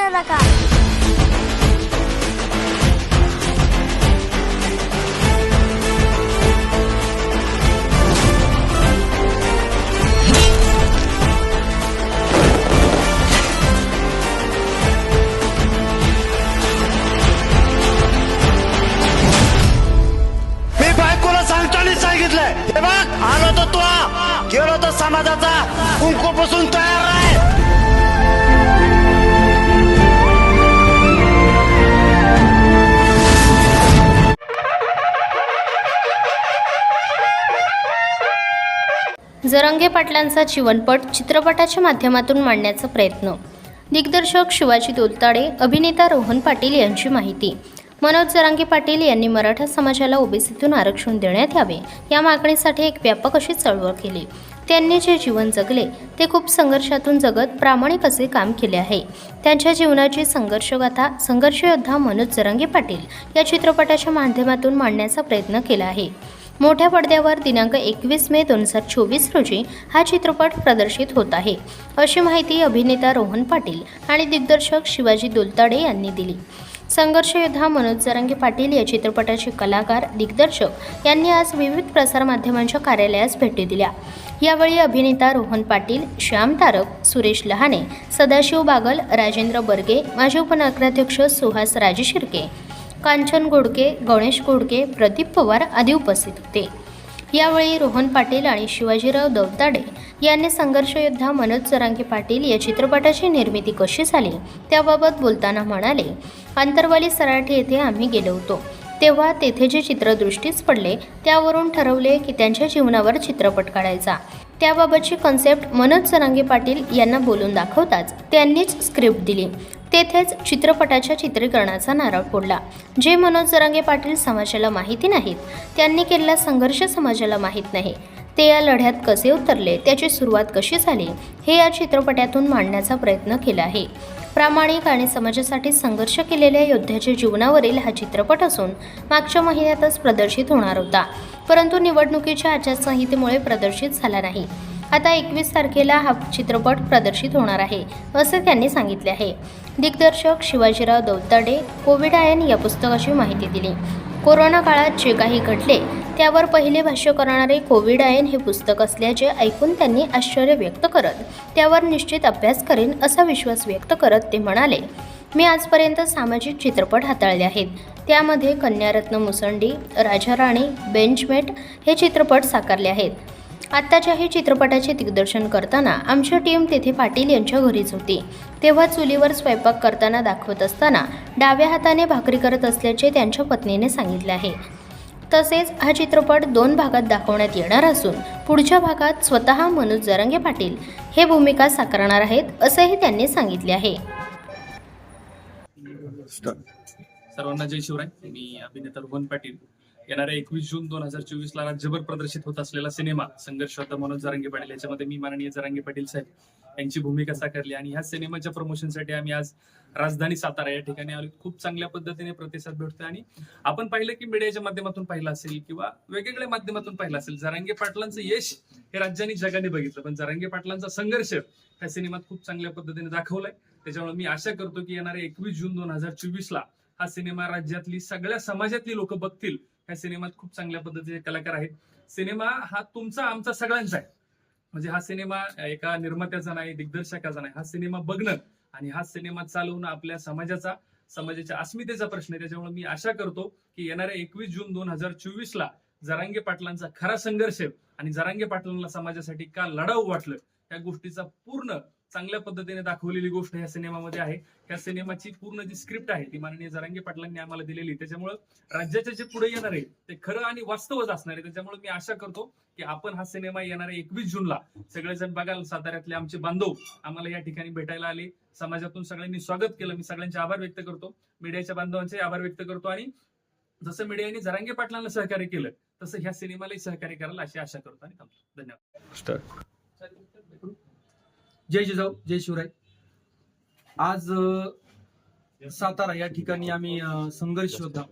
विसरू नका. मी बायकोला सांगताना सांगितलंय, हे बघ आलो तर तू गेलो तर समाजाचा कुंकूपासून तयार आहे. जरांगे पाटलांचा जीवनपट चित्रपटाच्या माध्यमातून मांडण्याचा प्रयत्न. दिग्दर्शक शिवाजी दोलताडे, अभिनेता रोहन पाटील यांची माहिती. मनोज जरांगे पाटील यांनी मराठा समाजाला ओबीसीतून आरक्षण देण्यात यावे या मागणीसाठी एक व्यापक अशी चळवळ केली. त्यांनी जे जीवन जगले ते खूप संघर्षातून जगत प्रामाणिक असे काम केले आहे. त्यांच्या जीवनाची संघर्षगाथा संघर्षयोद्धा मनोज जरांगे पाटील या चित्रपटाच्या माध्यमातून मांडण्याचा प्रयत्न केला आहे. मोठ्या पडद्यावर दिनांक 21 मे 2024 रोजी हा चित्रपट प्रदर्शित होत आहे, अशी माहिती अभिनेता रोहन पाटील आणि दिग्दर्शक शिवाजी दोलताडे यांनी दिली. संघर्षयोद्धा मनोज जरांगे पाटील या चित्रपटाचे कलाकार, दिग्दर्शक यांनी आज विविध प्रसारमाध्यमांच्या कार्यालयास भेटी दिल्या. यावेळी अभिनेता रोहन पाटील, श्याम तारक, सुरेश लहाने, सदाशिव बागल, राजेंद्र बर्गे, माजी उपनगराध्यक्ष सुहास राजे शिर्के, कांचन गोडके, गणेश गोडके, प्रदीप पवार आदी उपस्थित होते. यावेळी रोहन पाटील आणि शिवाजीराव दोलताडे यांनी संघर्षयोद्धा मनोज जरांगे पाटील या चित्रपटाची निर्मिती कशी झाली त्याबाबत बोलताना म्हणाले, अंतरवाली सराठी येथे आम्ही गेलो होतो तेव्हा तेथे जे चित्र दृष्टीस पडले त्यावरून ठरवले की त्यांच्या जीवनावर चित्रपट काढायचा. त्याबाबतची कन्सेप्ट मनोज जरांगे पाटील यांना बोलून दाखवताच त्यांनीच स्क्रिप्ट दिली. तेथेच चित्रपटाच्या चित्रीकरणाचा नारळ फोडला. जे मनोज जरांगे पाटील समाजाला माहिती नाहीत, त्यांनी केलेला संघर्ष समाजाला माहीत नाही, ते या लढ्यात कसे उतरले, त्याची सुरुवात कशी झाली, हे या चित्रपटातून मांडण्याचा प्रयत्न केला आहे. प्रामाणिक आणि समाजासाठी संघर्ष केलेल्या योद्ध्याच्या जीवनावरील हा चित्रपट असून मागच्या महिन्यातच प्रदर्शित होणार होता, परंतु निवडणुकीच्या आचारसंहितेमुळे प्रदर्शित झाला नाही. आता 21 तारखेला हा चित्रपट प्रदर्शित होणार आहे, असे त्यांनी सांगितले आहे. दिग्दर्शक शिवाजीराव दोलताडे कोविड आयन या पुस्तकाची माहिती दिली. कोरोना काळात जे काही घडले त्यावर पहिले भाष्य करणारे कोविड आयन हे पुस्तक असल्याचे ऐकून त्यांनी आश्चर्य व्यक्त करत त्यावर निश्चित अभ्यास करेन असा विश्वास व्यक्त करत ते म्हणाले, मी आजपर्यंत सामाजिक चित्रपट हाताळले आहेत. त्यामध्ये कन्यारत्न मुसंडी, राजा राणी, बेंचमेट हे चित्रपट साकारले आहेत. आत्ताच्याही चित्रपटाचे दिग्दर्शन करताना आमची टीम तेथे पाटील यांच्या घरीच होती. तेव्हा चुलीवर स्वयंपाक करताना दाखवत असताना डाव्या हाताने भाकरी करत असल्याचे त्यांच्या पत्नीने सांगितले आहे. तसेच हा चित्रपट 2 भागात दाखवण्यात येणार असून पुढच्या भागात स्वतः मनोज जरांगे पाटील हे भूमिका साकारणार आहेत, असेही त्यांनी सांगितले आहे. सर्वांना जय शिवराय. मी अभिनेता रोहन पाटील. येणाऱ्या 21 जून 2024 ला राज्यभर प्रदर्शित होत असलेला सिनेमा संघर्षयोद्धा मनोज जरांगे पाटील, याच्यामध्ये मी माननीय जरांगे पाटील साहेब यांची भूमिका साकारली आणि ह्या सिनेमाच्या प्रमोशनसाठी आम्ही आज राजधानी सातारा या ठिकाणी आलो. खूप चांगल्या पद्धतीने प्रतिसाद भेटतोय आणि आपण पाहिलं की मीडियाच्या माध्यमातून पाहिलं असेल किंवा वेगवेगळ्या माध्यमातून पाहिलं असेल, जरांगे पाटलांचं यश हे राज्याने जगाने बघितलं, पण जरांगे पाटलांचा संघर्ष ह्या सिनेमात खूप चांगल्या पद्धतीने दाखवलाय. त्याच्यामुळे मी आशा करतो की येणाऱ्या 21 जून 2024 ला हा सिनेमा राज्यातली सगळ्या समाजातली लोक बघतील. ह्या सिनेमात खूप चांगल्या पद्धतीचे कलाकार आहेत. सिनेमा हा तुमचा आमचा सगळ्यांचा आहे. म्हणजे हा सिनेमा एका निर्मात्याचा नाही, दिग्दर्शकाचा नाही. हा सिनेमा बघणं आणि हा सिनेमा चालवणं आपल्या समाजाच्या अस्मितेचा प्रश्न आहे. त्याच्यामुळे मी आशा करतो की येणाऱ्या 21 जून 2024 ला जरांगे पाटलांचा खरा संघर्ष आणि जरांगे पाटलांना समाजासाठी का लढावं वाटलं या गोष्टीचा पूर्ण चांगल्या पद्धतीने दाखवलेली गोष्ट या सिनेमामध्ये आहे. या सिनेमाची पूर्ण जी स्क्रिप्ट आहे ती माननीय जरांगे पाटलांनी आम्हाला दिलेली. त्याच्यामुळे राज्याचे जे पुढे येणार आहे ते खरं आणि वास्तवच असणार आहे. त्याच्यामुळे मी आशा करतो की आपण हा सिनेमा येणाऱ्या 21 जूनला सगळेजण बघाल. साताऱ्यातले आमचे बांधव आम्हाला या ठिकाणी भेटायला आले, समाजातून सगळ्यांनी स्वागत केलं. मी सगळ्यांचे आभार व्यक्त करतो, मीडियाच्या बांधवांचे आभार व्यक्त करतो आणि जसं मीडियाने जरांगे पाटलांना सहकार्य केलं तसं ह्या सिनेमालाही सहकार्य कराल अशी आशा करतो आणि थांबतो. धन्यवाद. जय जिजाऊ, जय शिवराय. आज सातारा या ठिकाणी आम्ही संघर्ष योद्धा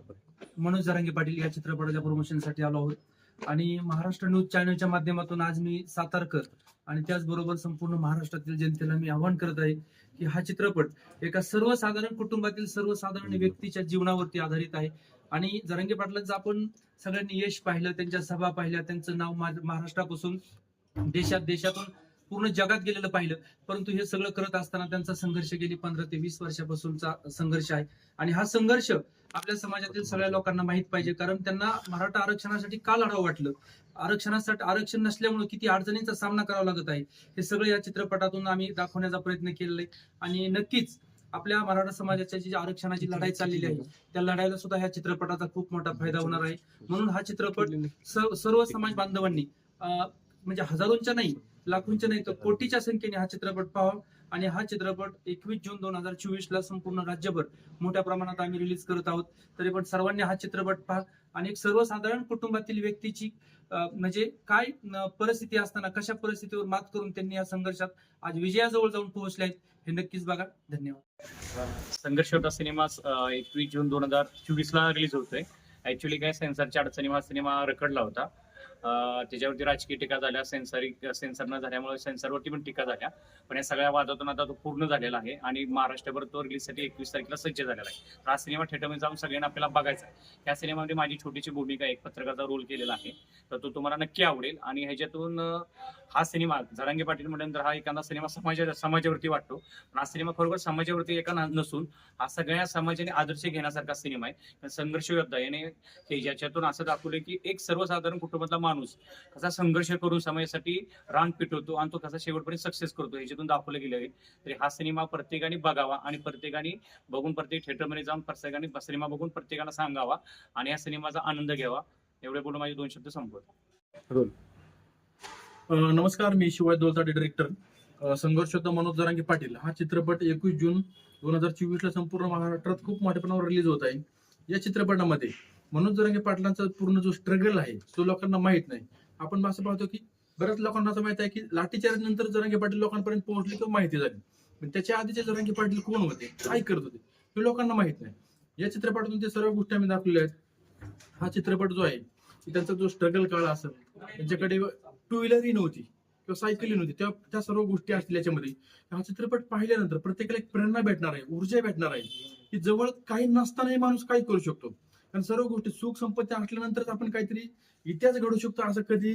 मनोज जरांगे पाटील या चित्रपटाच्या प्रमोशनसाठी आलो आहोत. आणि महाराष्ट्र न्यूज चॅनलच्या माध्यमातून आज मी सातारकर आणि त्याचबरोबर संपूर्ण महाराष्ट्रातील जनतेला मी आवाहन करत आहे की हा चित्रपट एका सर्वसाधारण कुटुंबातील सर्वसाधारण व्यक्तीच्या जीवनावरती आधारित आहे. आणि जरांगे पाटलांचं आपण सगळ्यांनी यश पाहिलं, त्यांच्या सभा पाहिल्या, त्यांचं नाव महाराष्ट्रापासून देशातून पूर्ण जगात गेलेलं पाहिलं. परंतु हे सगळं करत असताना त्यांचा संघर्ष गेली 15 ते 20 वर्षापासूनचा संघर्ष आहे. आणि हा संघर्ष आपल्या समाजातील सगळ्या लोकांना माहित पाहिजे, कारण त्यांना मराठा आरक्षणासाठी का लढावं वाटलं, आरक्षण नसल्यामुळे किती अडचणींचा सामना करावा लागत आहे, हे सगळं या चित्रपटातून आम्ही दाखवण्याचा प्रयत्न केलेला आहे. आणि नक्कीच आपल्या मराठा समाजाच्या जी आरक्षणाची लढाई चाललेली आहे त्या लढाईला सुद्धा ह्या चित्रपटाचा खूप मोठा फायदा होणार आहे. म्हणून हा चित्रपट सर्व समाज बांधवांनी म्हणजे हजारोंच्या नाही, लाखोंच्या नाही, तर कोटीच्या संख्येने हा चित्रपट पाहावा. आणि हा चित्रपट 21 जून 2024 ला संपूर्ण राज्यभर मोठ्या प्रमाणात आम्ही रिलीज करत आहोत. तरी पण सर्वांनी हा चित्रपट पहा आणि एक सर्वसाधारण कुटुंबातील व्यक्तीची म्हणजे काय परिस्थिती असताना कशा परिस्थितीवर मात करून त्यांनी या संघर्षात आज विजयाजवळ जाऊन पोहोचले आहेत, हे नक्कीच बघा. धन्यवाद. संघर्ष होता सिनेमा 21 जून 2024 ला रिलीज होतोय. ऍक्च्युली काय सेन्सरच्या अडचणीमुळे सिनेमा रखडला होता. त्याच्यावरती राजकीय टीका झाल्या, सेन्सर न झाल्यामुळे सेन्सरवरती पण टीका झाल्या. पण या सगळ्या वादातून आता तो पूर्ण झालेला आहे आणि महाराष्ट्रभर तो रिलीजसाठी 21 तारखेला सज्ज झालेला आहे. तर हा सिनेमा थिएटरमध्ये जाऊन सगळ्यांना आपल्याला बघायचा आहे. या सिनेमामध्ये माझी छोटीशी भूमिका, एक पत्रकाराचा रोल केलेला आहे, तर तो तुम्हाला नक्की आवडेल. आणि ह्याच्यातून हा सिनेमा जरांगे पाटील म्हटल्यानंतर हा एखादा सिनेमा समाजावरती वाटतो, पण हा सिनेमा खरोखर समाजावरती एका नसून हा सगळ्या समाजाने आदर्श घेण्यासारखा सिनेमा आहे. संघर्ष योद्धा याने ज्याच्यातून असं दाखवलं की एक सर्वसाधारण कुटुंबातला माणूस कसा संघर्ष करून समाजासाठी रान पिटवतो आणि तो कसा शेवटपर्यंत सक्सेस करतो, ह्याच्यातून दाखवलं गेलं आहे. तरी हा सिनेमा प्रत्येकाने बघावा आणि प्रत्येकाने बघून प्रत्येक थिएटरमध्ये जाऊन प्रत्येकाने सिनेमा बघून प्रत्येकाला सांगावा आणि या सिनेमाचा आनंद घ्यावा. एवढे बोलून माझे 2 शब्द संपवतो. नमस्कार, मी शिवाय दोलताडे, डायरेक्टर. संघर्ष होता मनोज जरांगे पाटील हा चित्रपट 21 जून 2024 ला संपूर्ण महाराष्ट्रात खूप मोठ्या प्रमाणावर रिलीज होत आहे. या चित्रपटामध्ये मनोज जरांगे पाटलांचा पूर्ण जो स्ट्रगल आहे तो लोकांना माहित नाही. आपण असं पाहतो की बऱ्याच लोकांना असं माहित आहे की लाठीचार्ज नंतर जरांगे पाटील लोकांपर्यंत पोहोचले किंवा माहिती झाली, पण त्याच्या आधीचे जरांगे पाटील कोण होते, काय करत होते, हे लोकांना माहित नाही. या चित्रपटातून ते सर्व गोष्टी आम्ही दाखवल्या आहेत. हा चित्रपट जो आहे त्यांचा जो स्ट्रगल काळ असेल, त्यांच्याकडे 2 व्हीलरही नव्हती किंवा सायकलही नव्हती, त्या सर्व गोष्टी असतील याच्यामध्ये. हा चित्रपट पाहिल्यानंतर प्रत्येकाला एक प्रेरणा भेटणार आहे, ऊर्जा भेटणार आहे की जवळ काही नसतानाही माणूस काय करू शकतो. कारण सर्व गोष्टी सुख संपत्ती असल्यानंतरच आपण काहीतरी इतिहास घडू शकतो असं कधी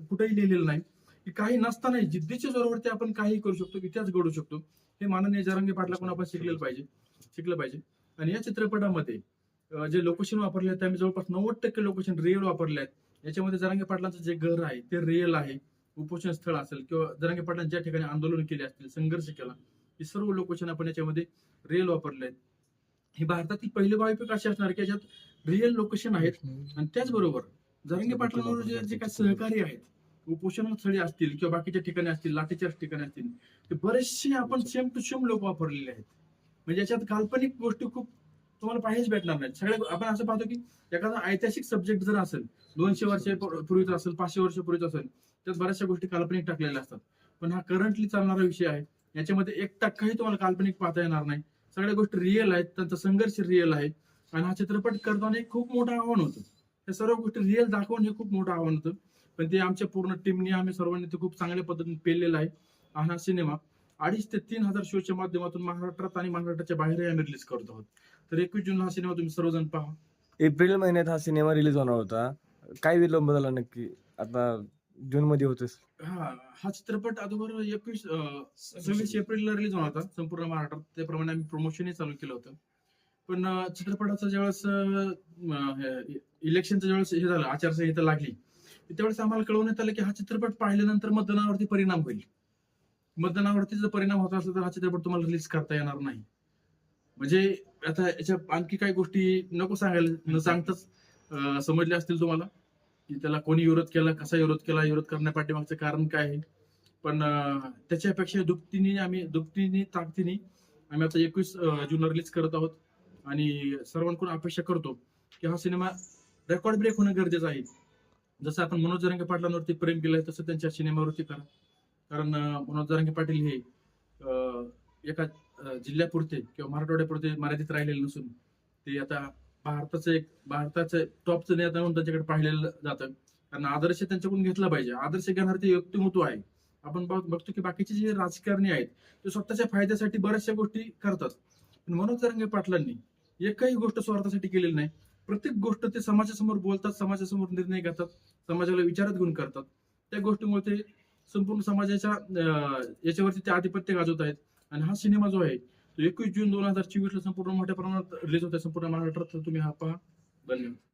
कुठेही लिहिलेलं नाही. की काही नसतानाही जिद्दीच्या जोरावरती आपण काही करू शकतो, इतिहास घडू शकतो. हे माननीय जरांगे पाटलाकडून आपण शिकलं पाहिजे. आणि या चित्रपटामध्ये जे लोकेशन वापरले आहेत त्यामध्ये जवळपास 90% लोकेशन रिअल वापरले आहेत. याच्यामध्ये जरांगे पाटलांचं जे घर आहे ते रिअल आहे. उपोषण स्थळ असेल किंवा जरांगे पाटलांनी ज्या ठिकाणी आंदोलन केले असतील, संघर्ष केला, हे सर्व लोकेशन आपण याच्यामध्ये रिअल वापरले आहेत. ही भारतातील पहिले बायोपिक अशी असणार की याच्यात रिअल लोकेशन आहेत. आणि त्याचबरोबर जरांगे पाटलांवर जे काही सहकारी आहेत, उपोषण स्थळी असतील किंवा बाकीच्या ठिकाणी असतील, लाठीचार्ज ठिकाणी असतील, ते बरेचसे आपण सेम टू सेम लोक वापरलेले आहेत. म्हणजे याच्यात काल्पनिक गोष्टी खूप तुम्हाला पाहायच भेटणार नाहीत. सगळ्या आपण असं पाहतो की एखादा ऐतिहासिक सब्जेक्ट जर असेल, 200 वर्षापूर्वीचा असेल, 500 वर्षापूर्वीचा असेल, त्यात बऱ्याचशा गोष्टी काल्पनिक टाकलेल्या असतात. पण हा करंटली चालणारा विषय आहे. याच्यामध्ये 1% तुम्हाला काल्पनिक पाहता येणार नाही. सगळ्या गोष्टी रिअल आहेत, त्यांचा संघर्ष रिअल आहे. आणि हा चित्रपट करताना एक खूप मोठं आव्हान होतं. त्या सर्व गोष्टी रिअल दाखवून हे खूप मोठं आव्हान होतं. पण ते आमच्या पूर्ण टीमने, आम्ही सर्वांनी ते खूप चांगल्या पद्धतीने पेललेला आहे. आणि हा सिनेमा 2,500 ते 3,000 शोच्या माध्यमातून महाराष्ट्रात आणि महाराष्ट्राच्या बाहेरही आम्ही रिलीज करत आहोत. तर 21 जून हा सिनेमा तुम्ही सर्वजण पहा. एप्रिल महिन्यात हा सिनेमा रिलीज होणार होता, काय विलंब झाला नक्की? आता जून मध्ये होतोस. हा चित्रपट अगोदर 26 एप्रिलला रिलीज होणार होता संपूर्ण महाराष्ट्रात. त्याप्रमाणे आम्ही प्रमोशनही चालू केलं होतं. पण चित्रपटाचं ज्यावेळेस इलेक्शनचं ज्यावेळेस हे झालं, आचारसंहिता लागली, त्यावेळेस आम्हाला कळवण्यात आलं की हा चित्रपट पाहिल्यानंतर मतदानावरती परिणाम होईल. मतदानावरती जर परिणाम होत असेल तर हा चित्रपट तुम्हाला रिलीज करता येणार नाही. म्हणजे आता याच्या आणखी काही गोष्टी नको सांगायला, न सांगताच समजल्या असतील तुम्हाला की त्याला कोणी विरोध केला, कसा विरोध केला, विरोध करण्यापाठीमागचं कारण काय आहे. पण त्याच्यापेक्षा दुपटीने ताकदीने आम्ही आता 21 जूनला रिलीज करत आहोत. आणि सर्वांकडून अपेक्षा करतो की हा सिनेमा रेकॉर्ड ब्रेक होणं गरजेचं आहे. जसं आपण मनोज जरांगे पाटलांवरती प्रेम केलंय तसं त्यांच्या सिनेमावरती करा. कारण मनोज जरांगे पाटील हे एका जिल्ह्यापुरते किंवा मराठवाड्यापुरते मर्यादित राहिलेले नसून ते आता भारताचं टॉपचं नेता म्हणून त्यांच्याकडे पाहिलेलं जातं. कारण आदर्श त्यांच्याकडून घेतला पाहिजे. आदर्श घेणार ते व्यक्तिमत्व आहे. आपण बघतो की बाकीचे जे राजकारणी आहेत ते स्वतःच्या फायद्यासाठी बऱ्याचशा गोष्टी करतात. पण मनोज जरांगे पाटलांनी एकही गोष्ट स्वार्थासाठी केलेली नाही. प्रत्येक गोष्ट ते समाजासमोर बोलतात, समाजासमोर निर्णय घेतात, समाजाला विचारात घेऊन करतात. त्या गोष्टीमुळे ते संपूर्ण समाजाच्या याच्यावरती ते आधिपत्य गाजवत आहेत. आणि हा सिनेमा जो आहे तो 21 जून 2024 ला संपूर्ण मोठ्या प्रमाणात रिलीज होत आहे संपूर्ण महाराष्ट्रात. तर तुम्ही हा पहा. धन्यवाद.